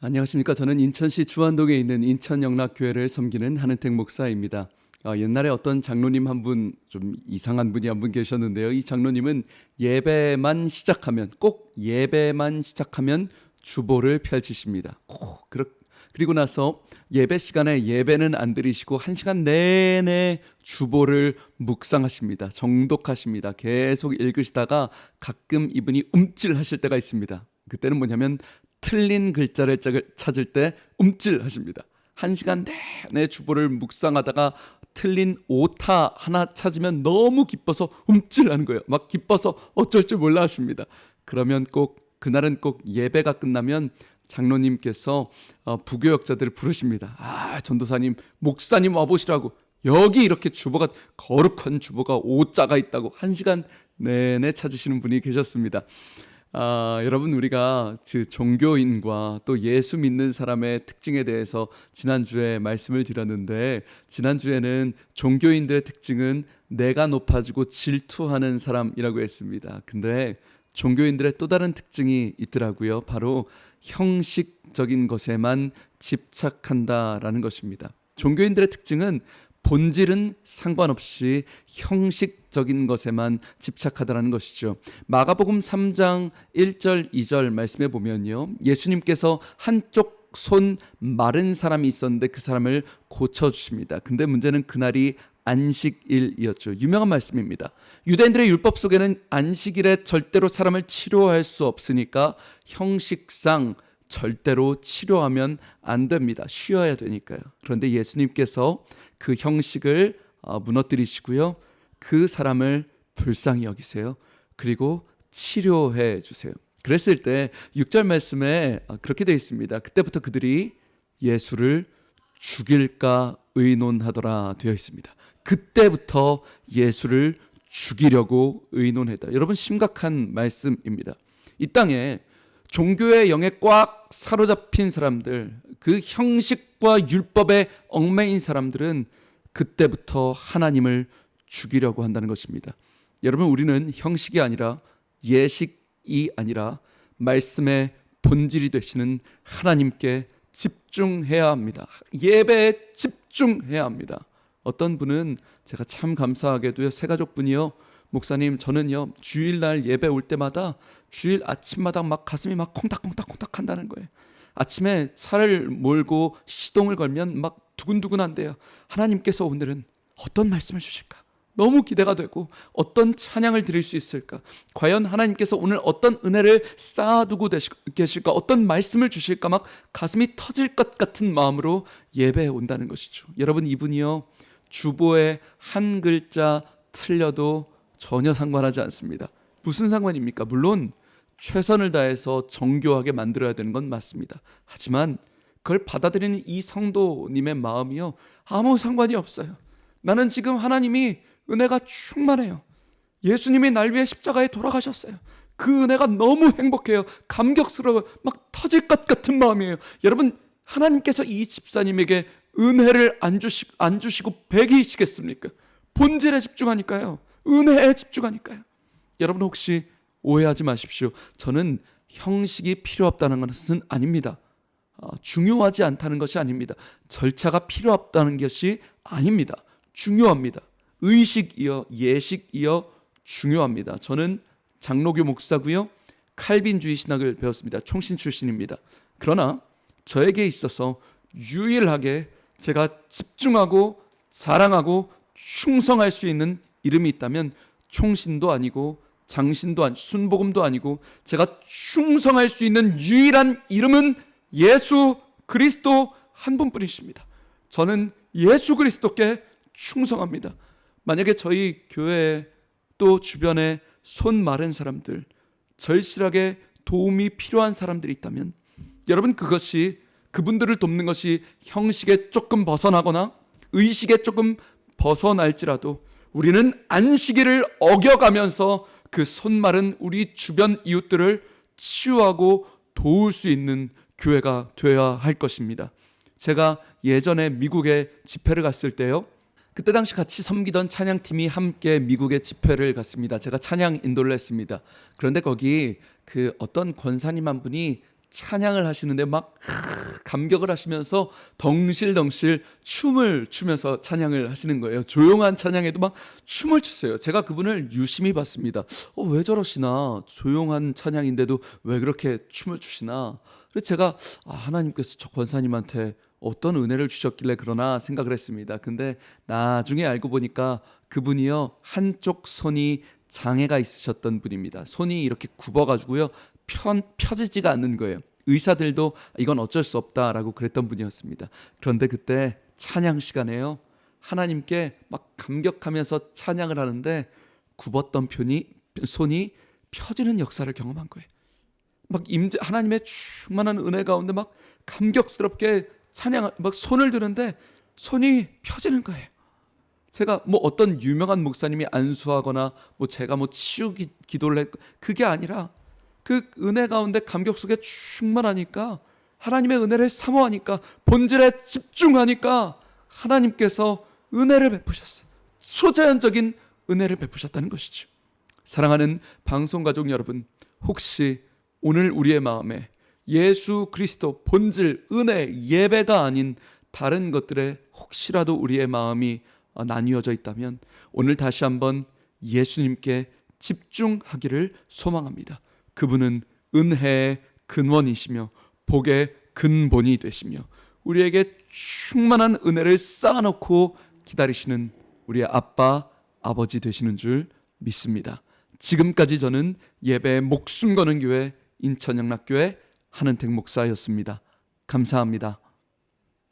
안녕하십니까. 저는 인천시 주안동에 있는 인천영락교회를 섬기는 한은택 목사입니다. 옛날에 어떤 장로님 한 분, 좀 이상한 분이 한 분 계셨는데요. 이 장로님은 꼭 예배만 시작하면 주보를 펼치십니다. 그리고 나서 예배 시간에 예배는 안 드리시고 1시간 내내 주보를 묵상하십니다. 정독하십니다. 계속 읽으시다가 가끔 이분이 움찔하실 때가 있습니다. 그때는 뭐냐면 틀린 글자를 찾을 때 움찔하십니다. 1시간 내내 주보를 묵상하다가 틀린 오타 하나 찾으면 너무 기뻐서 움찔하는 거예요. 막 기뻐서 어쩔 줄 몰라 하십니다. 그러면 그날은 꼭 예배가 끝나면 장로님께서 부교역자들을 부르십니다. 전도사님, 목사님 와보시라고. 여기 이렇게 거룩한 주보가 5자가 있다고 1시간 내내 찾으시는 분이 계셨습니다. 여러분, 우리가 종교인과 또 예수 믿는 사람의 특징에 대해서 지난주에 말씀을 드렸는데, 지난주에는 종교인들의 특징은 내가 높아지고 질투하는 사람이라고 했습니다. 근데 종교인들의 또 다른 특징이 있더라고요. 바로 형식적인 것에만 집착한다라는 것입니다. 종교인들의 특징은 본질은 상관없이 형식적인 것에만 집착하다라는 것이죠. 마가복음 3장 1절 2절 말씀해 보면요, 예수님께서 한쪽 손 마른 사람이 있었는데 그 사람을 고쳐주십니다. 근데 문제는 그날이 안식일이었죠. 유명한 말씀입니다. 유대인들의 율법 속에는 안식일에 절대로 사람을 치료할 수 없으니까 형식상 절대로 치료하면 안 됩니다. 쉬어야 되니까요. 그런데 예수님께서 그 형식을 무너뜨리시고요, 그 사람을 불쌍히 여기세요. 그리고 치료해 주세요. 그랬을 때 6절 말씀에 그렇게 되어 있습니다. 그때부터 그들이 예수를 죽일까 의논하더라 되어 있습니다. 그때부터 예수를 죽이려고 의논했다. 여러분, 심각한 말씀입니다. 이 땅에 종교의 영에 꽉 사로잡힌 사람들, 그 형식과 율법에 얽매인 사람들은 그때부터 하나님을 죽이려고 한다는 것입니다. 여러분, 우리는 형식이 아니라, 예식이 아니라 말씀의 본질이 되시는 하나님께 집중해야 합니다. 예배에 집중해야 합니다. 어떤 분은, 제가 참 감사하게도요, 새가족분이요, 목사님, 저는요 주일날 예배 올 때마다 주일 아침마다 막 가슴이 막 콩닥콩닥 한다는 거예요. 아침에 차를 몰고 시동을 걸면 막 두근두근한데요. 하나님께서 오늘은 어떤 말씀을 주실까? 너무 기대가 되고, 어떤 찬양을 드릴 수 있을까? 과연 하나님께서 오늘 어떤 은혜를 쌓아두고 계실까? 어떤 말씀을 주실까? 막 가슴이 터질 것 같은 마음으로 예배에 온다는 것이죠. 여러분, 이분이요, 주보에 한 글자 틀려도 전혀 상관하지 않습니다. 무슨 상관입니까? 물론 최선을 다해서 정교하게 만들어야 되는 건 맞습니다. 하지만 그걸 받아들이는 이 성도님의 마음이요, 아무 상관이 없어요. 나는 지금 하나님이 은혜가 충만해요. 예수님이 날 위해 십자가에 돌아가셨어요. 그 은혜가 너무 행복해요. 감격스러워. 막 터질 것 같은 마음이에요. 여러분, 하나님께서 이 집사님에게 은혜를 안 주시고 배기시겠습니까? 본질에 집중하니까요. 은혜에 집중하니까요. 여러분, 혹시 오해하지 마십시오. 저는 형식이 필요 없다는 것은 아닙니다. 중요하지 않다는 것이 아닙니다. 절차가 필요 없다는 것이 아닙니다. 중요합니다. 의식이여 예식이여 중요합니다. 저는 장로교 목사고요, 칼빈주의 신학을 배웠습니다. 총신 출신입니다. 그러나 저에게 있어서 유일하게 제가 집중하고 자랑하고 충성할 수 있는 이름이 있다면 총신도 아니고 장신도 아니고 순복음도 아니고, 제가 충성할 수 있는 유일한 이름은 예수 그리스도 한 분뿐이십니다. 저는 예수 그리스도께 충성합니다. 만약에 저희 교회에 또 주변에 손 마른 사람들, 절실하게 도움이 필요한 사람들이 있다면, 여러분, 그분들을 돕는 것이 형식에 조금 벗어나거나 의식에 조금 벗어날지라도 우리는 안식일을 어겨가면서 그 손마른 우리 주변 이웃들을 치유하고 도울 수 있는 교회가 되어야 할 것입니다. 제가 예전에 미국에 집회를 갔을 때요, 그때 당시 같이 섬기던 찬양팀이 함께 미국에 집회를 갔습니다. 제가 찬양 인도를 했습니다. 그런데 거기 어떤 권사님 한 분이 찬양을 하시는데 막 감격을 하시면서 덩실덩실 춤을 추면서 찬양을 하시는 거예요. 조용한 찬양에도 막 춤을 추세요. 제가 그분을 유심히 봤습니다. 왜 저러시나? 조용한 찬양인데도 왜 그렇게 춤을 추시나? 그래서 제가 하나님께서 저 권사님한테 어떤 은혜를 주셨길래 그러나 생각을 했습니다. 근데 나중에 알고 보니까 그분이요, 한쪽 손이 장애가 있으셨던 분입니다. 손이 이렇게 굽어가지고요, 펴지지가 않는 거예요. 의사들도 이건 어쩔 수 없다라고 그랬던 분이었습니다. 그런데 그때 찬양 시간에요, 하나님께 막 감격하면서 찬양을 하는데 굽었던 손이 펴지는 역사를 경험한 거예요. 막 하나님의 충만한 은혜 가운데 막 감격스럽게 막 손을 드는데 손이 펴지는 거예요. 제가 뭐 어떤 유명한 목사님이 안수하거나 뭐 제가 뭐 치유 기도를 했고 그게 아니라 그 은혜 가운데 감격 속에 충만하니까, 하나님의 은혜를 사모하니까, 본질에 집중하니까 하나님께서 은혜를 베푸셨어요. 초자연적인 은혜를 베푸셨다는 것이죠. 사랑하는 방송가족 여러분, 혹시 오늘 우리의 마음에 예수 그리스도 본질, 은혜, 예배가 아닌 다른 것들에 혹시라도 우리의 마음이 나뉘어져 있다면 오늘 다시 한번 예수님께 집중하기를 소망합니다. 그분은 은혜의 근원이시며 복의 근본이 되시며 우리에게 충만한 은혜를 쌓아놓고 기다리시는 우리의 아빠, 아버지 되시는 줄 믿습니다. 지금까지 저는 예배에 목숨 거는 교회 인천영락교회 한은택 목사였습니다. 감사합니다.